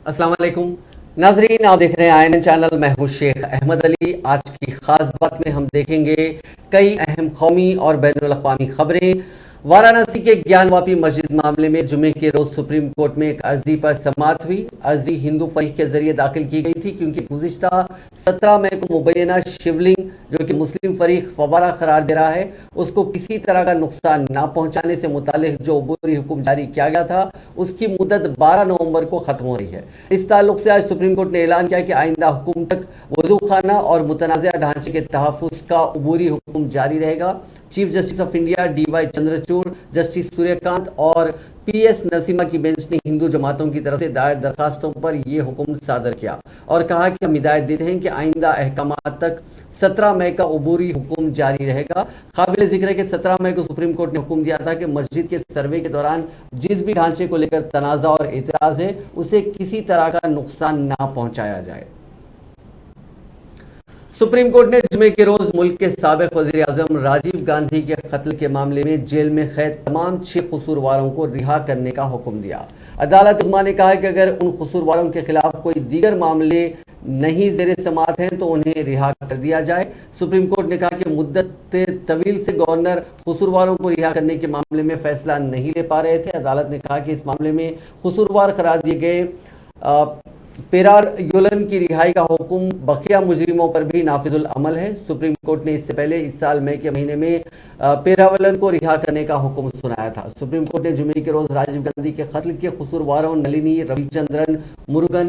अस्सलाम वालेकुम नाजरीन, आप देख रहे हैं आईएनएन चैनल। मैं हूं शेख अहमद अली। आज की खास बात में हम देखेंगे कई अहम कौमी और बैनुल अक़वामी खबरें। वाराणसी के ज्ञानवापी मस्जिद मामले में जुमे के रोज सुप्रीम कोर्ट में एक अर्जी पर समाअत हुई। अर्जी हिंदू फरीक के जरिए दाखिल की गई थी क्योंकि गुज़िश्ता 17 मई को मुबैना शिवलिंग, जो कि मुस्लिम फरीक फवारा करार दे रहा है, उसको किसी तरह का नुकसान ना पहुंचाने से मुतालिक जो अबूरी हुक्म जारी किया गया था, उसकी मुद्दत 12 नवंबर को खत्म हो रही है। इस ताल्लुक से आज सुप्रीम कोर्ट ने ऐलान किया कि आइंदा हुक्म तक वजू खाना और मुतनाज़ा ढांचे के तहफ़्फ़ुज़ का अबूरी हुक्म जारी रहेगा। Chief justice of India DY Chandrachud, justice Suryakant और PS नरसिम्हा की बेंच ने हिंदू जमातों की तरफ से दायर दरखास्तों पर यह हुक्म सादर किया और कहा कि हम हिदायत देते हैं कि आइंदा अहकामात तक 17 मई का अबूरी हुक्म जारी रहेगा। काबिल जिक्र है कि 17 मई को सुप्रीम कोर्ट ने हुक्म दिया था कि मस्जिद के सर्वे के दौरान जिस भी ढांचे को लेकर तनाज़ा और एतराज़ है, उसे किसी तरह का नुकसान ना पहुंचाया जाए। सुप्रीम कोर्ट ने जुमे के रोज मुल्क के साबिक वज़ीर आज़म राजीव गांधी के कत्ल के मामले में जेल में कैद तमाम 6 कसूरवारों को रिहा करने का हुक्म दिया। अदालत उस्मा ने कहा कि अगर उन कसूरवारों के खिलाफ कोई दीगर मामले नहीं ज़ेर समाअत हैं तो उन्हें रिहा कर दिया जाए। सुप्रीम कोर्ट ने कहा कि मुद्दत तवील से गवर्नर कसूरवारों को रिहा करने के मामले में फैसला नहीं ले पा रहे थे। अदालत ने कहा कि इस मामले में कसूरवार करार दिए गए पेरार योलन की रिहाई का हुक्म बकिया मुजरिमों पर भी नाफिजुल अमल है। सुप्रीम कोर्ट ने इससे पहले इस साल मई के महीने में पेरावलन को रिहा करने का हुक्म सुनाया था। सुप्रीम कोर्ट ने जुमे के रोज राजीव गांधी के कत्ल के कसूरवारों नलिनी, रविचंद्रन, मुरुगन,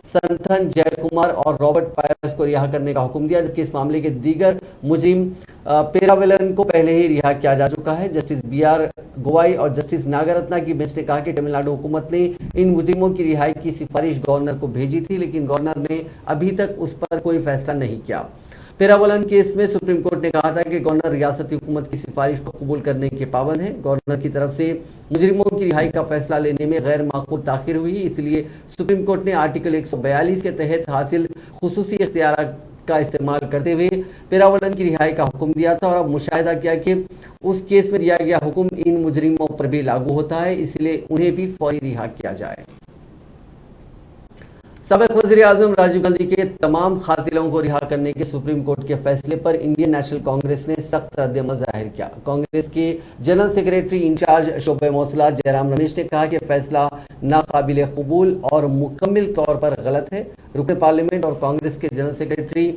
संथन, जयकुमार और रॉबर्ट पायस को रिहा करने का हुक्म दिया, जबकि इस मामले के दीगर मुजरिम पेरावलन को पहले ही रिहा किया जा चुका है। जस्टिस BR गवाई और जस्टिस नागरत्ना की बेंच ने कहा कि तमिलनाडु हुकूमत ने इन मुजरिमों की रिहाई की सिफारिश गवर्नर को भेजी थी, लेकिन गवर्नर ने अभी तक उस पर कोई फैसला नहीं किया। पेरावलन केस में सुप्रीम कोर्ट ने कहा था कि गवर्नर रियासती हुकूमत की सिफारिश को कबूल करने के पाबंद है। गवर्नर की तरफ से मुजरिमों की रिहाई का फैसला लेने में गैर माकूल ताखिर हुई, इसलिए सुप्रीम कोर्ट ने आर्टिकल 142 के तहत हासिल खुसूसी इख्तियार का इस्तेमाल करते हुए पेरावलन की रिहाई का हुक्म दिया था और अब मुशाहिदा किया कि उस केस में दिया गया हुक्म इन मुजरिमों पर भी लागू होता है, इसलिए उन्हें भी फौरी रिहा किया जाए। साबिक वज़ीर आज़म राजीव गांधी के तमाम कातिलों को रिहा करने के सुप्रीम कोर्ट के फैसले पर इंडियन नेशनल कांग्रेस ने सख्त रद्द-ए-अमल जाहिर किया। कांग्रेस के जनरल सेक्रेटरी इंचार्ज शोबे मौसला जयराम रमेश ने कहा कि फैसला नाकाबिल कबूल और मुकम्मल तौर पर गलत है। रुकन पार्लियामेंट और कांग्रेस के जनरल सेक्रेटरी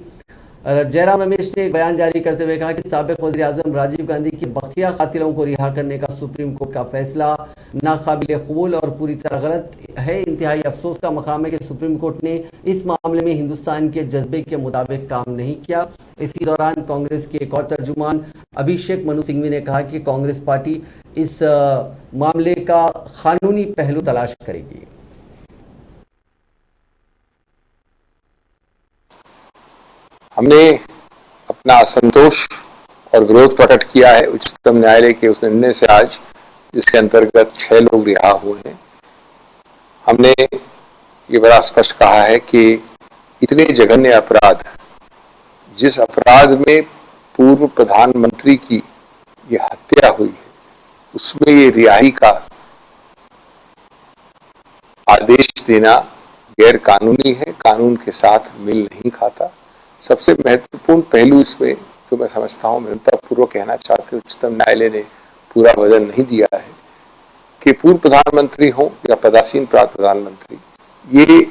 जयराम रमेश ने एक बयान जारी करते हुए कहा कि साबिक वज़ीर आज़म राजीव गांधी के बकिया कातिलों को रिहा करने का सुप्रीम कोर्ट का फैसला नाकाबिल कबूल और पूरी तरह गलत है। इंतहाई अफसोस का मकाम है कि सुप्रीम कोर्ट ने इस मामले में हिंदुस्तान के जज्बे के मुताबिक काम नहीं किया। इसी दौरान कांग्रेस के एक और तर्जुमान अभिषेक मनु सिंघवी ने कहा कि कांग्रेस पार्टी इस मामले का कानूनी पहलू तलाश करेगी। हमने अपना असंतोष और विरोध प्रकट किया है उच्चतम न्यायालय के उस निर्णय से आज, जिसके अंतर्गत 6 लोग रिहा हुए हैं। हमने ये बड़ा स्पष्ट कहा है कि इतने जघन्य अपराध, जिस अपराध में पूर्व प्रधानमंत्री की ये हत्या हुई है, उसमें ये रिहाई का आदेश देना गैर कानूनी है, कानून के साथ मिल नहीं खाता। सबसे महत्वपूर्ण पहलू इसमें जो मैं समझता हूँ, निरंतरपूर्वक कहना चाहते उच्चतम न्यायालय ने पूरा वजन नहीं दिया है कि पूर्व प्रधानमंत्री हो या पदासीन प्रधानमंत्री, ये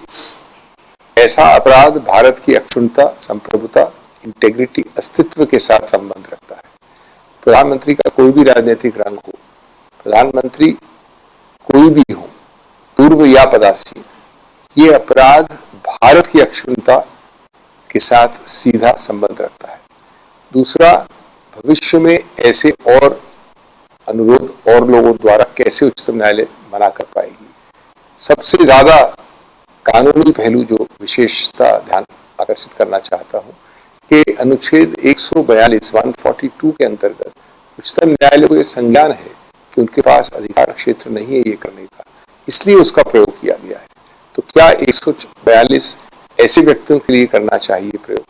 ऐसा अपराध भारत की अखंडता, संप्रभुता, इंटेग्रिटी, अस्तित्व के साथ संबंध रखता है। प्रधानमंत्री का कोई भी राजनीतिक रंग हो, प्रधानमंत्री कोई भी हो, पूर्व या पदासीन, ये अपराध भारत की अखंडता के साथ सीधा संबंध रखता है। दूसरा, भविष्य में ऐसे और अनुरोध और लोगों द्वारा कैसे उच्चतम न्यायालय मना कर पाएगी। सबसे ज्यादा कानूनी पहलू जो विशेषता ध्यान आकर्षित करना चाहता हूं कि अनुच्छेद 142 के अंतर्गत उच्चतम न्यायालय को यह संज्ञान है कि उनके पास अधिकार क्षेत्र नहीं है ये करने का, इसलिए उसका प्रयोग किया गया है। तो क्या 142 ऐसे व्यक्तियों के लिए करना चाहिए प्रयोग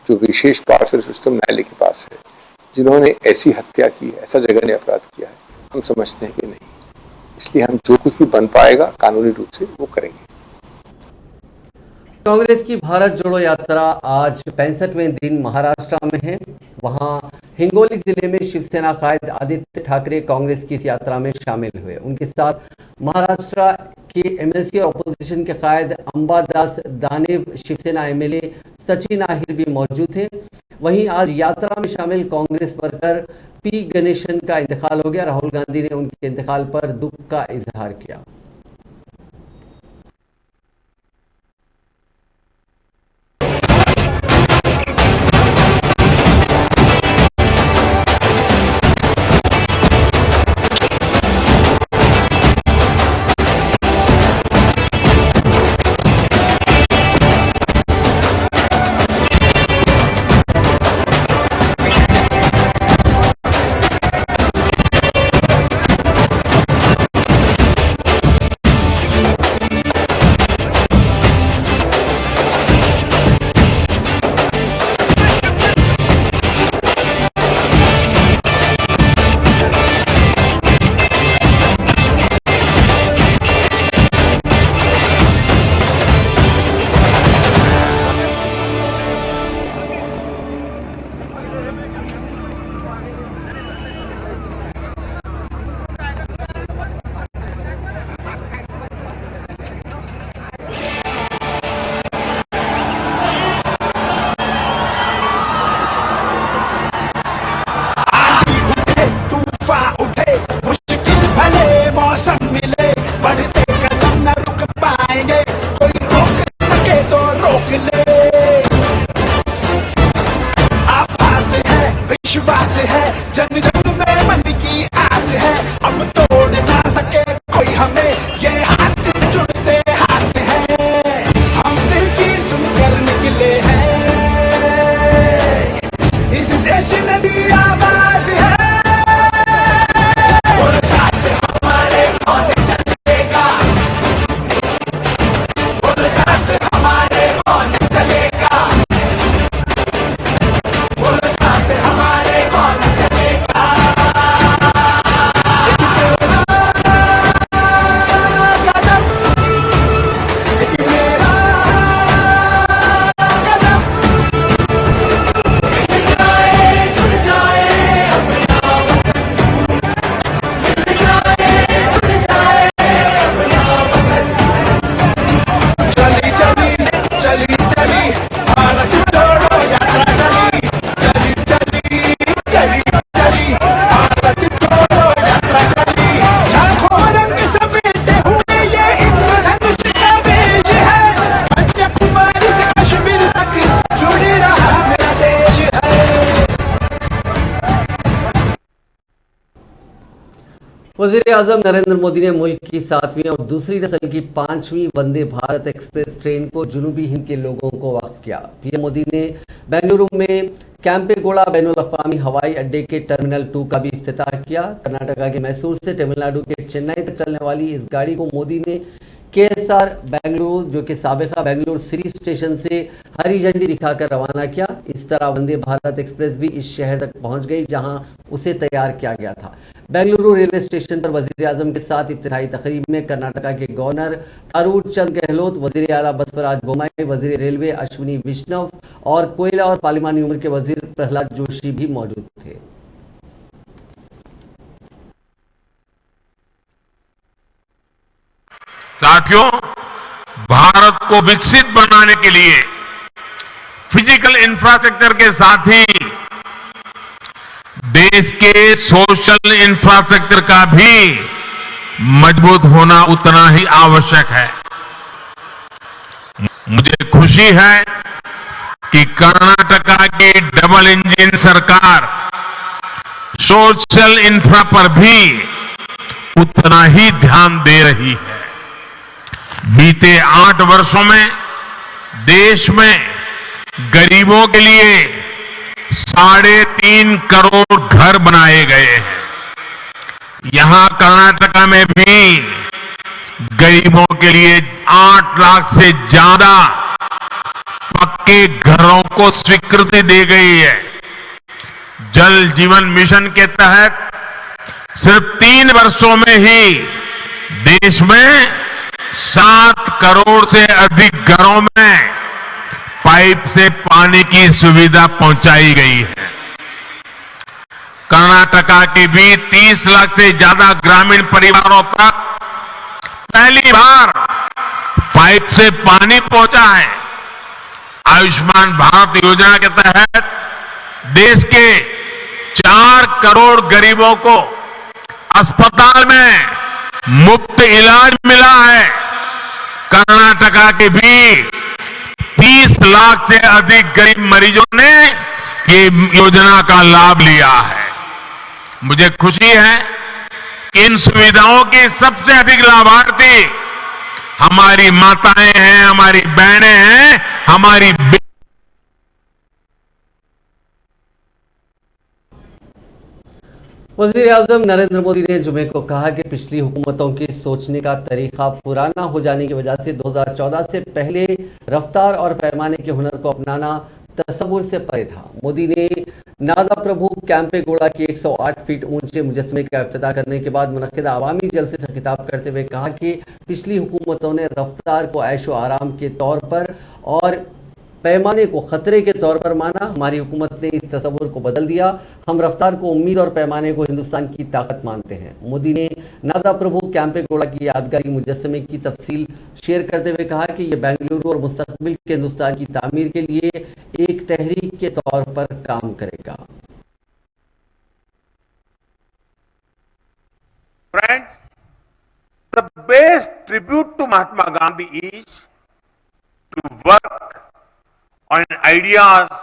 जो विशेष पावर सिर्फ उच्चतम न्यायालय के पास है, जिन्होंने ऐसी हत्या की है, ऐसा जघन्य अपराध किया है? हम समझते हैं कि नहीं। इसलिए हम जो कुछ भी बन पाएगा कानूनी रूप से वो करेंगे। कांग्रेस की भारत जोड़ो यात्रा आज 65वें दिन महाराष्ट्र में है। वहां हिंगोली जिले में शिवसेना कायद आदित्य ठाकरे कांग्रेस की इस यात्रा में शामिल हुए। उनके साथ महाराष्ट्र के एमएलसी और अपोजिशन के कायद अंबादास दानेव, शिवसेना एमएलए सचिन आहिर भी मौजूद थे। वहीं आज यात्रा में शामिल कांग्रेस वर्कर पी गणेशन का इंतकाल हो गया। राहुल गांधी ने उनके इंतकाल पर दुख का इजहार किया। जन जन में मन की आस है, अब तोड़ ना सके कोई हमें, ये हाथ से जुड़ते हाथ हैं, हम दिल की सुनकर निकले हैं, इस देश ने दी आवाज है, बोलो साथ हमारे कौन चलेगा, बोलो साथ हमारे कौन चलेगा, बोलो साथ हमारे कौन वज़ीर आज़म नरेंद्र मोदी ने मुल्क की 7वीं और दूसरी नस्ल की 5वीं वंदे भारत एक्सप्रेस ट्रेन को जुनूबी हिंद के लोगों को वक्फ किया। पीएम मोदी ने बेंगलुरु में कैंपेगौड़ा बैनुल-अक़वामी हवाई अड्डे के टर्मिनल 2 का भी इफ्तिताह किया। कर्नाटका के मैसूर से तमिलनाडु के चेन्नई तक चलने वाली इस गाड़ी को मोदी ने KSR बेंगलुरु, जो कि साबिका बेंगलुरु सिटी स्टेशन से हरी झंडी दिखाकर रवाना किया। इस तरह वंदे भारत एक्सप्रेस भी इस शहर तक पहुंच गई जहां उसे तैयार किया गया था। बेंगलुरु रेलवे स्टेशन पर वज़ीर आज़म के साथ इफ्तिताही तकरीब में कर्नाटका के गवर्नर थारूर चंद गहलोत, वज़ीर आला बसवराज बोम्मई, वज़ीर रेलवे अश्विनी वैष्णव और कोयला और पार्लिमानी उम्र के वज़ीर प्रहलाद जोशी भी मौजूद थे। साथियों, भारत को विकसित बनाने के लिए फिजिकल इंफ्रास्ट्रक्चर के साथ ही देश के सोशल इंफ्रास्ट्रक्चर का भी मजबूत होना उतना ही आवश्यक है। मुझे खुशी है कि कर्नाटका की डबल इंजन सरकार सोशल इंफ्रा पर भी उतना ही ध्यान दे रही है। बीते 8 वर्षों में देश में गरीबों के लिए 3.5 करोड़ घर बनाए गए हैं। यहां कर्नाटका में भी गरीबों के लिए 8 लाख से ज्यादा पक्के घरों को स्वीकृति दी गई है। जल जीवन मिशन के तहत सिर्फ 3 वर्षों में ही देश में 7 करोड़ से अधिक घरों में पाइप से पानी की सुविधा पहुंचाई गई है। कर्नाटका के भी 30 लाख से ज्यादा ग्रामीण परिवारों तक पहली बार पाइप से पानी पहुंचा है। आयुष्मान भारत योजना के तहत देश के 4 करोड़ गरीबों को अस्पताल में मुफ्त इलाज मिला है। कर्नाटका के भी 30 लाख से अधिक गरीब मरीजों ने ये योजना का लाभ लिया है। मुझे खुशी है कि इन सुविधाओं की सबसे अधिक लाभार्थी हमारी माताएं हैं, हमारी बहनें हैं, हमारी वज़ीर आज़म नरेंद्र मोदी ने जुमे को कहा कि पिछली हुकूमतों के सोचने का तरीका पुराना हो जाने की वजह से 2014 से पहले रफ्तार और पैमाने के हुनर को अपनाना तस्वुर से परे था। मोदी ने नादा प्रभु कैंपेगौड़ा के 108 फीट ऊंचे मुजस्समे का इफ्तिताह करने के बाद मुनक्किदा अवामी जलसे से खिताब करते हुए कहा कि पिछली हुकूमतों ने रफ्तार को ऐशो आराम के तौर पर और पैमाने को खतरे के तौर पर माना। हमारी हुकूमत ने इस तस्वुर को बदल दिया। हम रफ्तार को उम्मीद और पैमाने को हिंदुस्तान की ताकत मानते हैं। मोदी ने नादा प्रभु कैंपेगौड़ा की यादगारी मुजस्समे की तफसील शेयर करते हुए कहा कि यह बेंगलुरु और मुस्तकबिल के हिंदुस्तान की तामीर के लिए एक तहरीक के तौर पर काम करेगा। Friends, the best tribute to Mahatma Gandhi is to work on ideas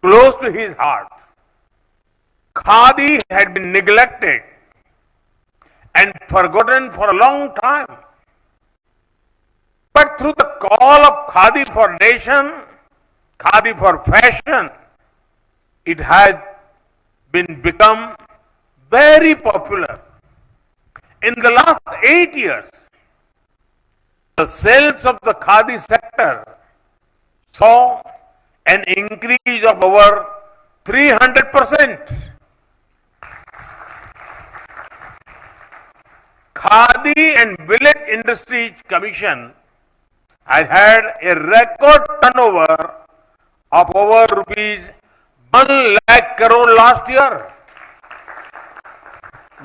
close to his heart. Khadi had been neglected and forgotten for a long time. But through the call of Khadi for Nation, Khadi for Fashion, it has become very popular. In the last 8 years, the sales of the Khadi sector saw an increase of over 300%. Khadi and Village Industries Commission has had a record turnover of over rupees 1 lakh crore last year.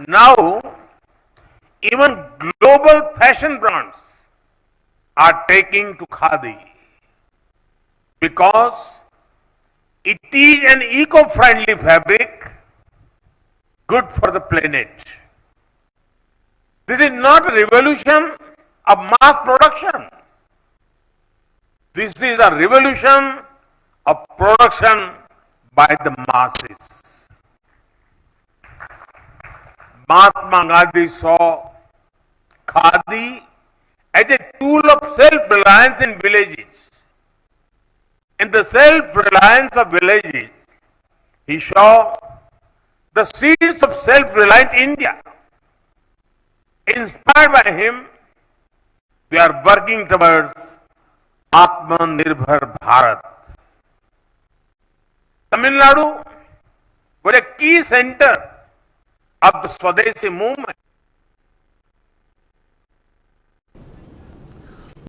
Now, even global fashion brands are taking to Khadi because it is an eco-friendly fabric, good for the planet. This is not a revolution of mass production. This is a revolution of production by the masses. Mahatma Gandhi saw Khadi as a tool of self-reliance in villages. In the self-reliance of villages, he saw the seeds of self-reliant India. Inspired by him, we are working towards Atmanirbhar Bharat. Tamil Nadu was a key center of the Swadeshi movement.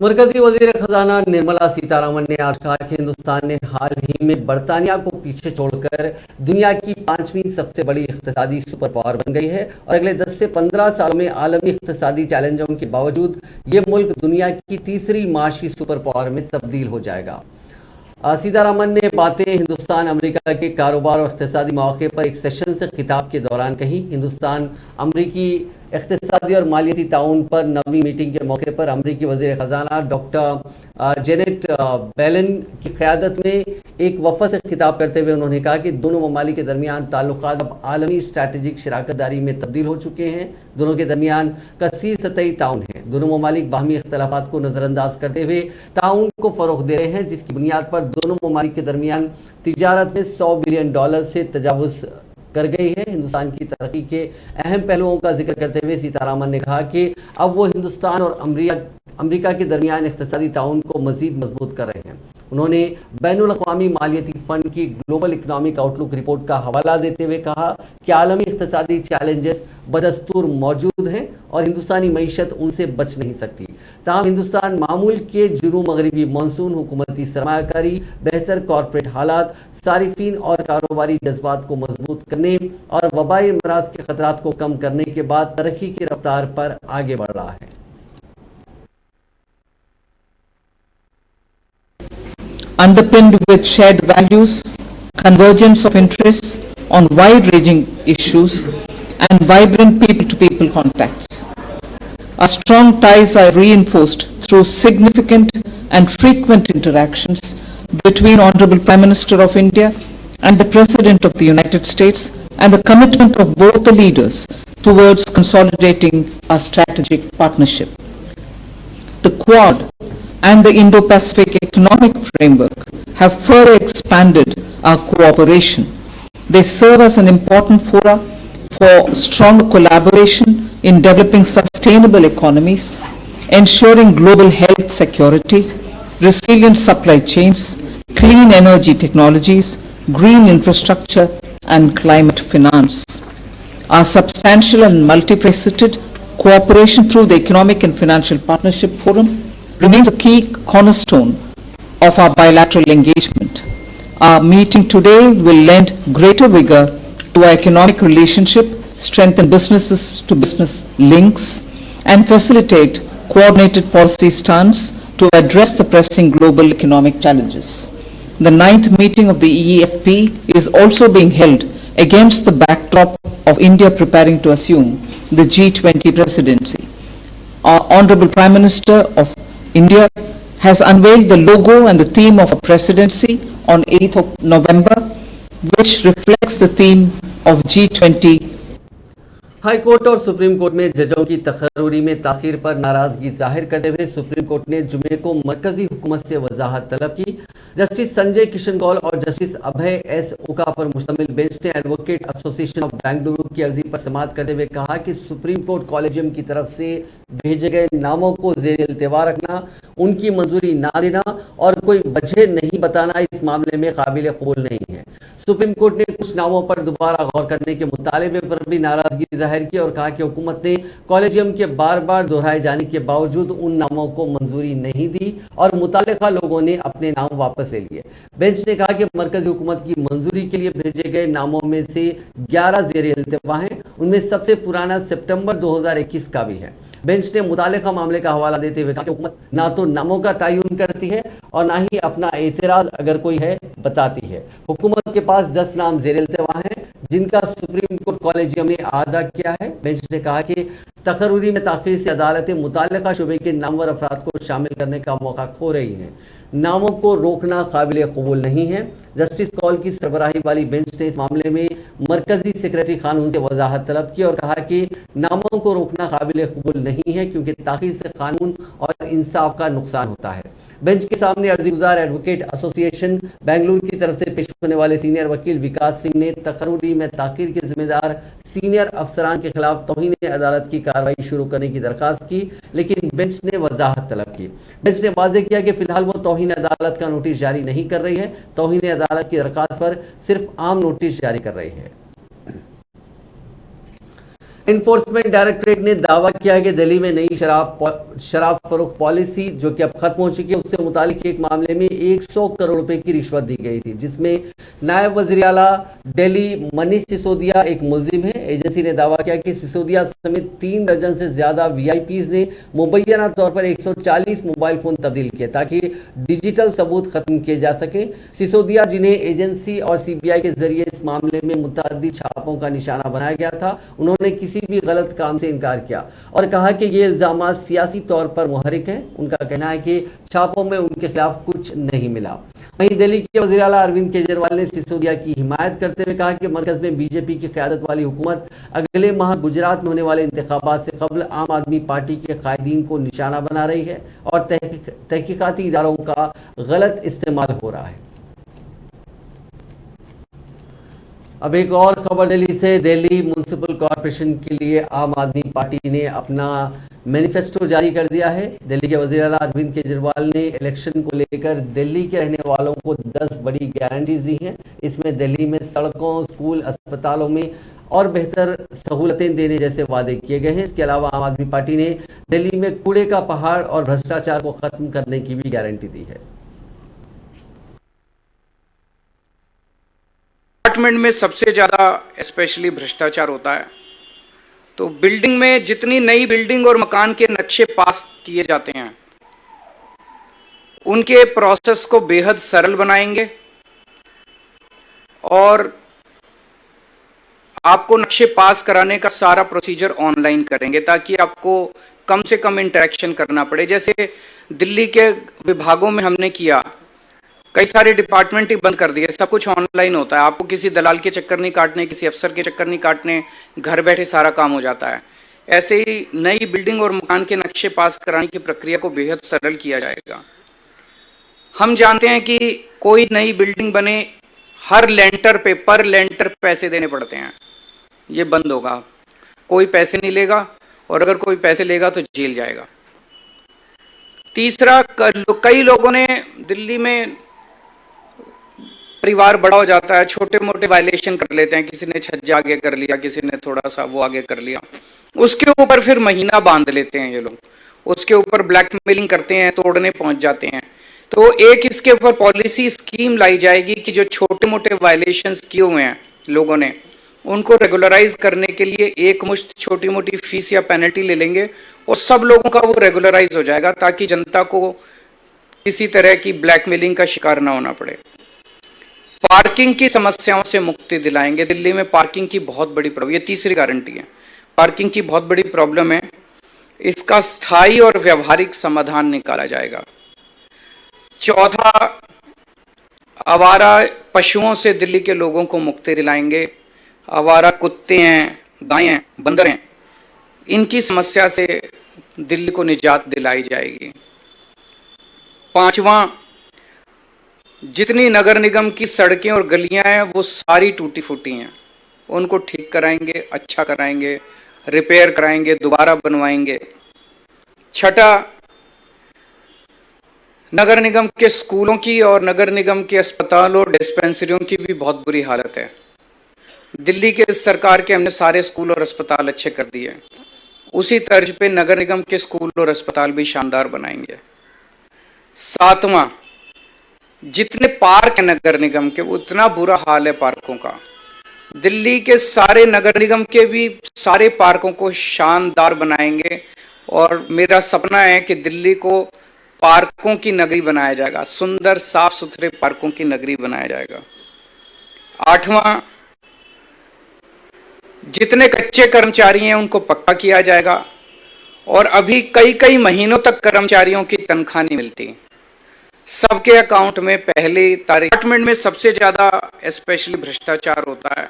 मरकजी वजीर खजाना निर्मला सीतारामन ने आज कहा कि हिंदुस्तान ने हाल ही में बरतानिया को पीछे छोड़कर दुनिया की 5वीं सबसे बड़ी इक्तिसादी सुपर पावर बन गई है और अगले 10 से 15 सालों में आलमी इक्तिसादी चैलेंजों के बावजूद ये मुल्क दुनिया की तीसरी माशी सुपर पावर में तब्दील हो जाएगा। सीतारामन ने बातें हिंदुस्तान अमेरिका के कारोबार और इक्तिसादी मौके पर एक सेशन से खिताब के दौरान कही। हिंदुस्तान अमेरिकी इक्तिसादी और मालियाती ताउन पर 9वीं मीटिंग के मौके पर अमेरिकी वज़ीर ख़जाना डॉक्टर जेनेट बेलन की क़यादत में एक वफ़द से खिताब करते हुए उन्होंने कहा कि दोनों ममालिक के दरमियान ताल्लुकात अब आलमी स्ट्रैटेजिक शराकतदारी में तब्दील हो चुके हैं। दोनों के दरमियान कसीर सतही ताउन है। दोनों ममालिक बाहमी इख्तलाफात को नज़रअंदाज करते हुए ताउन को फ़रोग़ दे रहे हैं, जिसकी बुनियाद पर दोनों ममालिक के दरमियान तिजारत में $100 बिलियन से तजावुज़ कर गई है। हिंदुस्तान की तरक्की के अहम पहलुओं का जिक्र करते हुए सीतारामन ने कहा कि अब वो हिंदुस्तान और अमेरिका के दरमियान इक़्तिसादी ताउन को मज़ीद मजबूत कर रहे हैं। उन्होंने बैनुल अक़वामी मालियाती फंड की ग्लोबल इकोनॉमिक आउटलुक रिपोर्ट का हवाला देते हुए कहा कि आलमी इक़्तिसादी चैलेंजेस बदस्तूर मौजूद हैं और हिंदुस्तानी मईशत उनसे बच नहीं सकती। ताहम हिंदुस्तान मामूल के जुनूब मगरबी मानसून, हुकूमती सरमायाकारी, बेहतर कॉरपोरेट हालात, सारिफीन और कारोबारी जज्बात को मजबूत करने और वबाई अमराज के खतरात को कम करने के बाद तरक्की की रफ्तार पर आगे बढ़ रहा है। Underpinned with shared values, convergence of interests on wide-ranging issues, and vibrant people-to-people contacts. Our strong ties are reinforced through significant and frequent interactions between Honorable Prime Minister of India and the President of the United States, and the commitment of both the leaders towards consolidating our strategic partnership. The Quad and the Indo-Pacific Economic Framework have further expanded our cooperation. They serve as an important fora for stronger collaboration in developing sustainable economies, ensuring global health security, resilient supply chains, clean energy technologies, green infrastructure, and climate finance. Our substantial and multifaceted cooperation through the Economic and Financial Partnership Forum remains a key cornerstone of our bilateral engagement. Our meeting today will lend greater vigor to our economic relationship, strengthen business-to-business links, and facilitate coordinated policy stance to address the pressing global economic challenges. The 9th meeting of the EEFP is also being held against the backdrop of India preparing to assume the G20 presidency. Our Honorable Prime Minister of India has unveiled the logo and the theme of our presidency on 8th of November, which reflects the theme of G20. High court और supreme court में जजों की तकर्री में ताखीर पर नाराजगी जाहिर करते हुए सुप्रीम कोर्ट ने जुमे को मरकजी हुकूमत से वजाहत तलब की। जस्टिस संजय किशन कौल और जस्टिस अभय एस ओका पर मुश्तमिल बेंच ने एडवोकेट एसोसिएशन ऑफ बेंगलुरु की अर्जी पर समाअत करते हुए कहा कि सुप्रीम कोर्ट कॉलेजियम की तरफ से भेजे गए नामों को ज़ेर इल्तिवा रखना, उनकी मंजूरी ना देना और कोई वजह नहीं बताना इस मामले में काबिल कबूल नहीं है। सुप्रीम कोर्ट ने कुछ नामों पर दोबारा गौर करने के मुतालबे पर भी नाराजगी जाहिर की और कहा कि हुकूमत ने कॉलेजियम के बार बार दोहराए जाने के बावजूद उन नामों को मंजूरी नहीं दी और मुतालिका लोगों ने अपने नाम वापस ले लिए। बेंच ने कहा कि मरकजी हुकूमत की मंजूरी के लिए भेजे गए नामों में से 11 ज़ेर इल्तिवा हैं, उनमें सबसे पुराना सितंबर 2021 का भी है। बेंच ने मुतालिका मामले का हवाला देते हुए कहा कि हुकूमत ना तो नामों का तयन करती है और ना ही अपना एतराज अगर कोई है बताती है। हुकूमत के पास 10 नाम ज़ेर इल्तिवा हैं जिनका सुप्रीम कोर्ट कॉलेजियम ने अदा किया है। बेंच ने कहा कि तकर्री में ताख़ीर से अदालतें मुतालिका शुबे के नामवर अफराद को शामिल करने का मौका खो रही हैं। नामों को रोकना काबिल कबूल नहीं है। जस्टिस कौल की सरबराही वाली बेंच ने इस मामले में मरकजी सेक्रेटरी कानून से वजाहत तलब की और कहा कि नामों को रोकना काबिल कबूल नहीं है क्योंकि ताख़ीर से कानून और इंसाफ का नुकसान होता है। बेंच के सामने अर्जी गुजार एडवोकेट एसोसिएशन बेंगलुरु की तरफ से पेश होने वाले सीनियर वकील विकास सिंह ने तकर्री में ताख़ीर के जिम्मेदार सीनियर अफसरान के खिलाफ तौहीन अदालत की कार्रवाई शुरू करने की दरखास्त की, लेकिन बेंच ने वजाहत तलब की। बेंच ने वाज़ेह किया कि फिलहाल वो तौहीन अदालत का नोटिस जारी नहीं कर रही है, तौहीन अदालत की दरखास्त पर सिर्फ आम नोटिस जारी कर रही है। इन्फोर्समेंट डायरेक्टरेट ने दावा किया है कि दिल्ली में नई शराब फरोख्त पॉलिसी जो कि अब खत्म हो चुकी है, उससे मुतालिक एक मामले में 100 करोड़ रुपए की रिश्वत दी गई थी, जिसमें नायब वज़ीर आला दिल्ली मनीष सिसोदिया एक मुलजिम है। एजेंसी ने दावा किया कि सिसोदिया समेत 3 दर्जन से ज्यादा VIPs ने मुबैना तौर पर 140 मोबाइल फोन तब्दील किए ताकि डिजिटल सबूत खत्म किए जा सके। सिसोदिया, जिन्हें एजेंसी और CBI के जरिए इस मामले में मुतअद्दिद छापों का निशाना बनाया गया था, उन्होंने किसी भी गलत काम से इनकार किया और कहा कि ये इल्जामात सियासी तौर पर मुहर्रिक हैं। उनका कहना है कि छापों में उनके खिलाफ कुछ नहीं मिला। वहीं दिल्ली के वज़ीर आला अरविंद केजरीवाल ने सिसोदिया की हिमायत करते हुए कहा कि मरकज में BJP की क़यादत वाली हुकूमत अगले माह गुजरात में होने वाले इंतखाबात से कबल आम आदमी पार्टी के कायदीन को निशाना बना रही है और तहकीकाती इदारों का गलत इस्तेमाल हो रहा है। अब एक और खबर दिल्ली से। दिल्ली म्युनिसिपल कॉरपोरेशन के लिए आम आदमी पार्टी ने अपना मैनिफेस्टो जारी कर दिया है। दिल्ली के वज़ीर आला अरविंद केजरीवाल ने इलेक्शन को लेकर दिल्ली के रहने वालों को 10 बड़ी गारंटीज दी हैं। इसमें दिल्ली में सड़कों, स्कूल, अस्पतालों में और बेहतर सहूलतें देने जैसे वादे किए गए हैं। इसके अलावा आम आदमी पार्टी ने दिल्ली में कूड़े का पहाड़ और भ्रष्टाचार को खत्म करने की भी गारंटी दी है। अपार्टमेंट में सबसे ज्यादा स्पेशली भ्रष्टाचार होता है। तो बिल्डिंग में जितनी नई बिल्डिंग और मकान के नक्शे पास किए जाते हैं, उनके प्रोसेस को बेहद सरल बनाएंगे और आपको नक्शे पास कराने का सारा प्रोसीजर ऑनलाइन करेंगे ताकि आपको कम से कम इंटरेक्शन करना पड़े। जैसे दिल्ली के विभागों में हमने किया, कई सारे डिपार्टमेंट ही बंद कर दिए, सब कुछ ऑनलाइन होता है। आपको किसी दलाल के चक्कर नहीं काटने, किसी अफसर के चक्कर नहीं काटने, घर बैठे सारा काम हो जाता है। ऐसे ही नई बिल्डिंग और मकान के नक्शे पास कराने की प्रक्रिया को बेहद सरल किया जाएगा। हम जानते हैं कि कोई नई बिल्डिंग बने, हर लेंटर पे पर लेंटर पैसे देने पड़ते हैं। ये बंद होगा, कोई पैसे नहीं लेगा और अगर कोई पैसे लेगा तो जेल जाएगा। तीसरा, कई लोगों ने दिल्ली में परिवार बड़ा हो जाता है, छोटे मोटे वायलेशन कर लेते हैं, किसी ने छज्जा आगे कर लिया, किसी ने थोड़ा सा वो आगे कर लिया, उसके ऊपर फिर महीना बांध लेते हैं ये लोग, उसके ऊपर ब्लैकमेलिंग करते हैं, तोड़ने पहुंच जाते हैं। तो एक इसके ऊपर पॉलिसी स्कीम लाई जाएगी कि जो छोटे मोटे वायलेशंस किए हुए हैं लोगों ने, उनको रेगुलराइज करने के लिए एक मुश्त छोटी मोटी फीस या पेनल्टी ले लेंगे और सब लोगों का वो रेगुलराइज हो जाएगा ताकि जनता को किसी तरह की ब्लैकमेलिंग का शिकार ना होना पड़े। पार्किंग की समस्याओं से मुक्ति दिलाएंगे। दिल्ली में पार्किंग की बहुत बड़ी प्रॉब्लम, ये तीसरी गारंटी है, पार्किंग की बहुत बड़ी प्रॉब्लम है, इसका स्थायी और व्यवहारिक समाधान निकाला जाएगा। चौथा, आवारा पशुओं से दिल्ली के लोगों को मुक्ति दिलाएंगे। आवारा कुत्ते हैं, गायें हैं, बंदर हैं, इनकी समस्या से दिल्ली को निजात दिलाई जाएगी। पांचवा, जितनी नगर निगम की सड़कें और गलियां हैं वो सारी टूटी फूटी हैं, उनको ठीक कराएंगे, अच्छा कराएंगे, रिपेयर कराएंगे, दोबारा बनवाएंगे। छठा, नगर निगम के स्कूलों की और नगर निगम के अस्पतालों और डिस्पेंसरियों की भी बहुत बुरी हालत है। दिल्ली के सरकार के हमने सारे स्कूल और अस्पताल अच्छे कर दिए, उसी तर्ज पे नगर निगम के स्कूल और अस्पताल भी शानदार बनाएंगे। सातवां, जितने पार्क है नगर निगम के, उतना बुरा हाल है पार्कों का। दिल्ली के सारे नगर निगम के भी सारे पार्कों को शानदार बनाएंगे और मेरा सपना है कि दिल्ली को पार्कों की नगरी बनाया जाएगा, सुंदर साफ सुथरे पार्कों की नगरी बनाया जाएगा। आठवां, जितने कच्चे कर्मचारी हैं उनको पक्का किया जाएगा और अभी कई कई महीनों तक कर्मचारियों की तनख्वाह नहीं मिलती, सबके अकाउंट में पहली तारीख। अपार्टमेंट में सबसे ज्यादा स्पेशली भ्रष्टाचार होता है।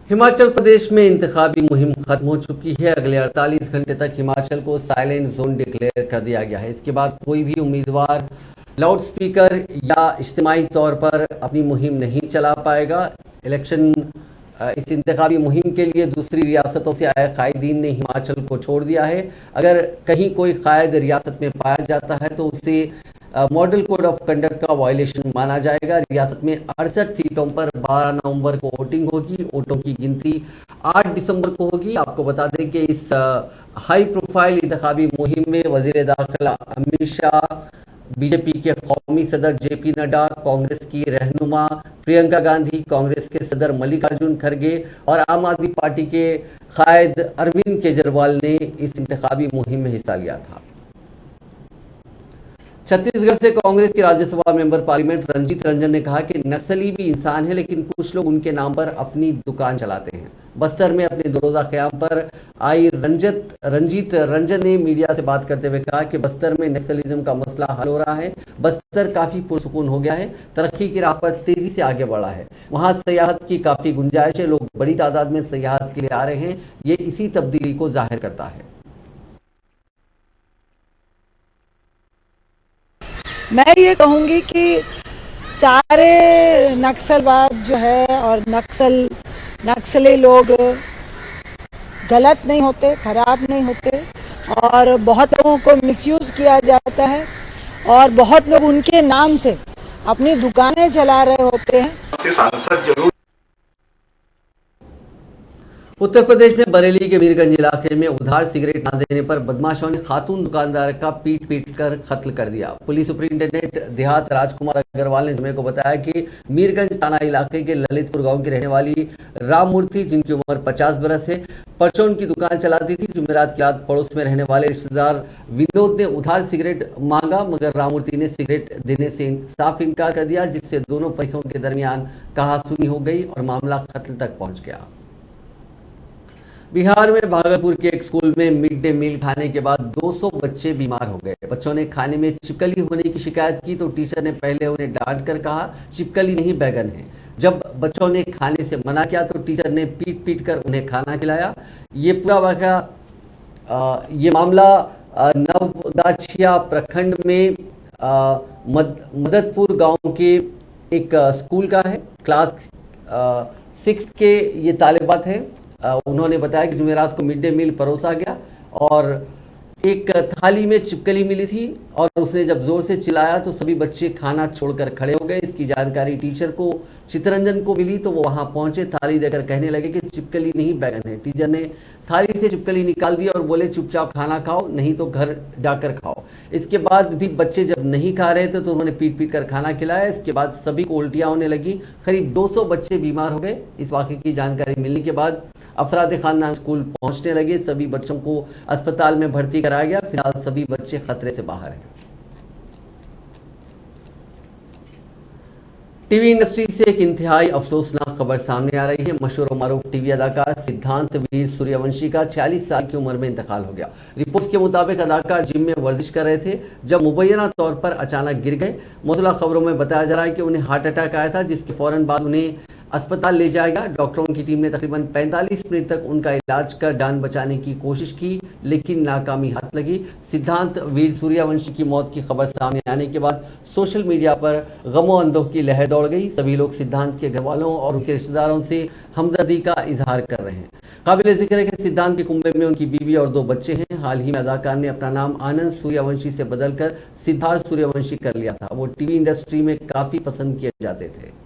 हिमाचल प्रदेश में इंतखाबी मुहिम खत्म हो चुकी है। अगले 48 घंटे तक हिमाचल को साइलेंट जोन डिक्लेयर कर दिया गया है। इसके बाद कोई भी उम्मीदवार लाउड स्पीकर या इज्तिमाई तौर पर अपनी मुहिम नहीं चला पाएगा। इस इंतखाबी मुहिम के लिए दूसरी रियासतों से आए कायदीन ने हिमाचल को छोड़ दिया है। अगर कहीं कोई कायद रियासत में पाया जाता है तो उसे मॉडल कोड ऑफ कंडक्ट का वायलेशन माना जाएगा। रियासत में 68 सीटों पर 12 नवंबर को वोटिंग होगी। वोटों की गिनती 8 दिसंबर को होगी। आपको बता दें कि इस हाई प्रोफाइल इंतखाबी मुहिम में वजीर दाखिला अमित शाह, बीजेपी के कौमी सदर जेपी नड्डा, कांग्रेस की रहनुमा प्रियंका गांधी, कांग्रेस के सदर मल्लिकार्जुन खड़गे और आम आदमी पार्टी के कायद अरविंद केजरीवाल ने इस इंतखाबी मुहिम में हिस्सा लिया था। छत्तीसगढ़ से कांग्रेस के राज्यसभा मेंबर पार्लियामेंट रंजीत रंजन ने कहा कि नक्सली भी इंसान है, लेकिन कुछ लोग उनके नाम पर अपनी दुकान चलाते हैं। बस्तर में अपने 2 रोजा क़याम पर आई रंजीत रंजन ने मीडिया से बात करते हुए कहा कि बस्तर में नक्सलिज्म का मसला हल हो रहा है। बस्तर काफ़ी पुरसुकून हो गया है, तरक्की की राह पर तेज़ी से आगे बढ़ा है। वहाँ सयाहत की काफ़ी गुंजाइश है, लोग बड़ी तादाद में सयाहत के लिए आ रहे हैं। ये इसी तब्दीली को जाहिर करता है। मैं ये कहूँगी कि सारे नक्सलवाद जो है और नक्सल नक्सली लोग गलत नहीं होते, खराब नहीं होते और बहुत लोगों को मिसयूज़ किया जाता है और बहुत लोग उनके नाम से अपनी दुकानें चला रहे होते हैं। उत्तर प्रदेश में बरेली के मीरगंज इलाके में उधार सिगरेट न देने पर बदमाशों ने खातून दुकानदार का पीट कर कत्ल कर दिया। पुलिस सुपरिंटेंडेंट देहात राजकुमार अग्रवाल ने जुमे को बताया कि मीरगंज थाना इलाके के ललितपुर गांव की रहने वाली राममूर्ति, जिनकी उम्र 50 बरस है, परचून की दुकान चलाती थी। जुमेरात की रात पड़ोस में रहने वाले रिश्तेदार विनोद ने उधार सिगरेट मांगा, मगर राममूर्ति ने सिगरेट देने से साफ इनकार कर दिया, जिससे दोनों फरीकों के दरमियान कहासुनी हो गई और मामला कत्ल तक पहुंच गया। बिहार में भागलपुर के एक स्कूल में मिड डे मील खाने के बाद 200 बच्चे बीमार हो गए। बच्चों ने खाने में छिपकली होने की शिकायत की तो टीचर ने पहले उन्हें डांट कर कहा छिपकली नहीं बैगन है। जब बच्चों ने खाने से मना किया तो टीचर ने पीट कर उन्हें खाना खिलाया। ये पूरा वाक़या ये मामला नवगाछिया प्रखंड में मददपुर गांव के एक स्कूल का है। क्लास 6 के ये तालिबात हैं। उन्होंने बताया कि जुमेरात को मिड डे मील परोसा गया और एक थाली में छिपकली मिली थी और उसने जब जोर से चिल्लाया तो सभी बच्चे खाना छोड़कर खड़े हो गए। इसकी जानकारी टीचर को चितरंजन को मिली तो वो वहां पहुंचे, थाली देकर कहने लगे कि छिपकली नहीं बैगन है। टीचर ने थाली से छिपकली निकाल दी और बोले चुपचाप खाना खाओ, नहीं तो घर जाकर खाओ। इसके बाद भी बच्चे जब नहीं खा रहे थे तो उन्होंने पीट कर खाना खिलाया। इसके बाद सभी को उल्टियां होने लगी। करीब 200 बच्चे बीमार हो गए। इस वाक़े की जानकारी मिलने के बाद अफराद खानदान स्कूल पहुंचने लगे। सभी बच्चों को अस्पताल में भर्ती कराया गया। फिलहाल सभी बच्चे खतरे से बाहर हैं। टीवी इंडस्ट्री से एक इंतहाई अफसोसनाक खबर सामने आ रही है। मशहूर और मारूफ टीवी अदाकार सिद्धांत वीर सूर्यवंशी का 46 साल की उम्र में इंतकाल हो गया। रिपोर्ट्स के मुताबिक अदाकार जिम में वर्जिश कर रहे थे जब मुबैना तौर पर अचानक गिर गए। मौजूदा खबरों में बताया जा रहा है कि उन्हें हार्ट अटैक आया था, जिसके फौरन बाद उन्हें अस्पताल ले जाया गया। डॉक्टरों की टीम ने तकरीबन 45 मिनट तक उनका इलाज कर जान बचाने की कोशिश की, लेकिन नाकामी हाथ लगी। सिद्धांत वीर सूर्यवंशी की मौत की खबर सामने आने के बाद सोशल मीडिया पर गमो अंदोह की लहर दौड़ गई। सभी लोग सिद्धांत के घर वालों और उनके रिश्तेदारों से हमदर्दी का इजहार कर रहे हैं। काबिल जिक्र है कि सिद्धांत के कुंबे में उनकी बीवी और 2 बच्चे हैं। हाल ही में अदाकार ने अपना नाम आनंद सूर्यवंशी से बदलकर सिद्धार्थ सूर्यवंशी कर लिया था। वो टीवी इंडस्ट्री में काफी पसंद किए जाते थे।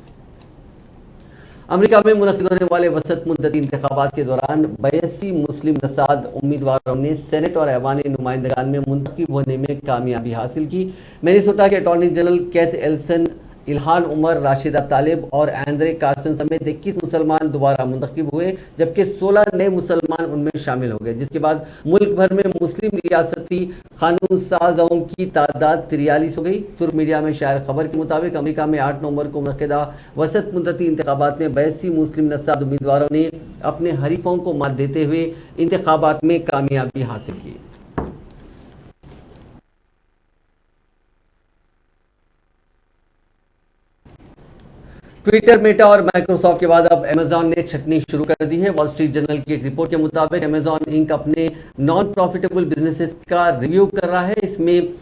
अमेरिका में मुनक़िद होने वाले वसत मुद्दती इंतखाबात के दौरान 82 मुस्लिम नसाद उम्मीदवारों ने सेनेट और ऐवानी नुमाइंदगान में मुंतखब होने में कामयाबी हासिल की। मिनेसोटा के attorney general Keith Ellison, Ilhan Omar, Rashida Tlaib और एंड्रे कार्सन समेत 21 मुसलमान दोबारा मुंतखब हुए, जबकि 16 नए मुसलमान उनमें शामिल हो गए, जिसके बाद मुल्क भर में मुस्लिम रियासती कानून साज़ों की तादाद 43 हो गई। तुर्क मीडिया में शायर खबर के मुताबिक अमेरिका में 8 नवंबर को मुनक़िदा वसत मुद्दती इंतखाबात में 82 मुस्लिम नसाद उम्मीदवारों ने अपने हरीफों को मात देते हुए इंतखाबात में कामयाबी हासिल की। ट्विटर, मेटा और माइक्रोसॉफ्ट के बाद अब अमेजॉन ने छटनी शुरू कर दी है। वॉल स्ट्रीट जर्नल की एक रिपोर्ट के मुताबिक अमेजॉन इंक अपने नॉन प्रॉफिटेबल बिजनेसेस का रिव्यू कर रहा है। इसमें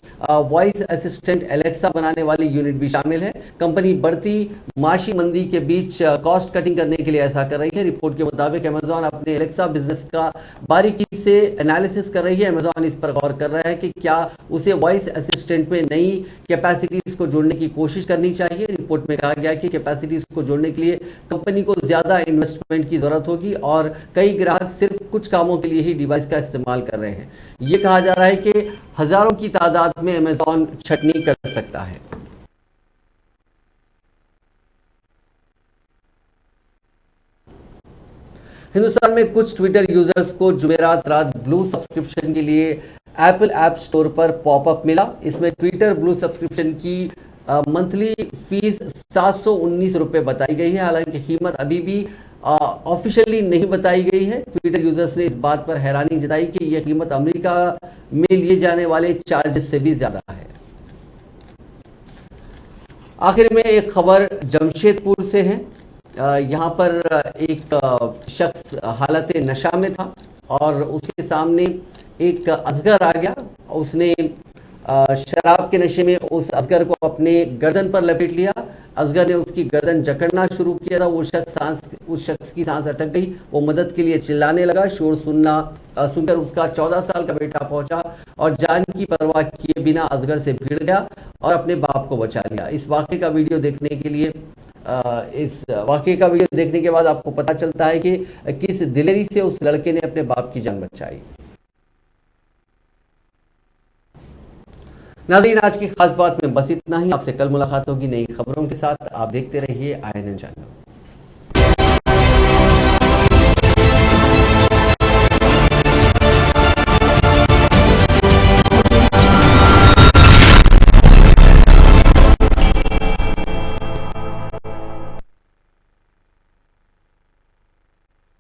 वॉइस असिस्टेंट एलेक्सा बनाने वाली यूनिट भी शामिल है। कंपनी बढ़ती माशी मंदी के बीच कॉस्ट कटिंग करने के लिए ऐसा कर रही है। रिपोर्ट के मुताबिक अमेजॉन अपने एलेक्सा बिजनेस का बारीकी से एनालिसिस कर रही है। अमेजॉन इस पर गौर कर रहा है कि क्या उसे वॉइस असिस्टेंट में नई कैपेसिटीज को जोड़ने की कोशिश करनी चाहिए। रिपोर्ट में कहा गया कि कैपेसिटीज को जोड़ने के लिए कंपनी को ज्यादा इन्वेस्टमेंट की जरूरत होगी और कई ग्राहक सिर्फ कुछ कामों के लिए ही डिवाइस का इस्तेमाल कर रहे हैं। ये कहा जा रहा है कि हजारों की तादाद में अमेजॉन छटनी कर सकता है। हिंदुस्तान में कुछ ट्विटर यूजर्स को जुमेरात रात ब्लू सब्सक्रिप्शन के लिए एप्पल ऐप स्टोर पर पॉपअप मिला। इसमें ट्विटर ब्लू सब्सक्रिप्शन की मंथली फीस 719 रुपये बताई गई है। हालांकि कीमत अभी भी ऑफिशियली नहीं बताई गई है। ट्विटर यूजर्स ने इस बात पर हैरानी जताई कि यह कीमत अमेरिका में लिए जाने वाले चार्जेस से भी ज्यादा है। आखिर में एक खबर जमशेदपुर से है। यहाँ पर एक शख्स हालत नशा में था और उसके सामने एक असगर आ गया। उसने शराब के नशे में उस असगर को अपने गर्दन पर लपेट लिया। असगर ने उसकी गर्दन जकड़ना शुरू किया था। उस शख्स की सांस अटक गई। वो मदद के लिए चिल्लाने लगा। शोर सुनकर उसका 14 साल का बेटा पहुंचा और जान की परवाह किए बिना असगर से भिड़ गया और अपने बाप को बचा लिया। इस वाक़े का वीडियो देखने के बाद आपको पता चलता है कि किस दिलेरी से उस लड़के ने अपने बाप की जान बचाई। नाज़रीन, आज की खास बात में बस इतना ही। आपसे कल मुलाकात होगी नई खबरों के साथ। आप देखते रहिए INN चैनल।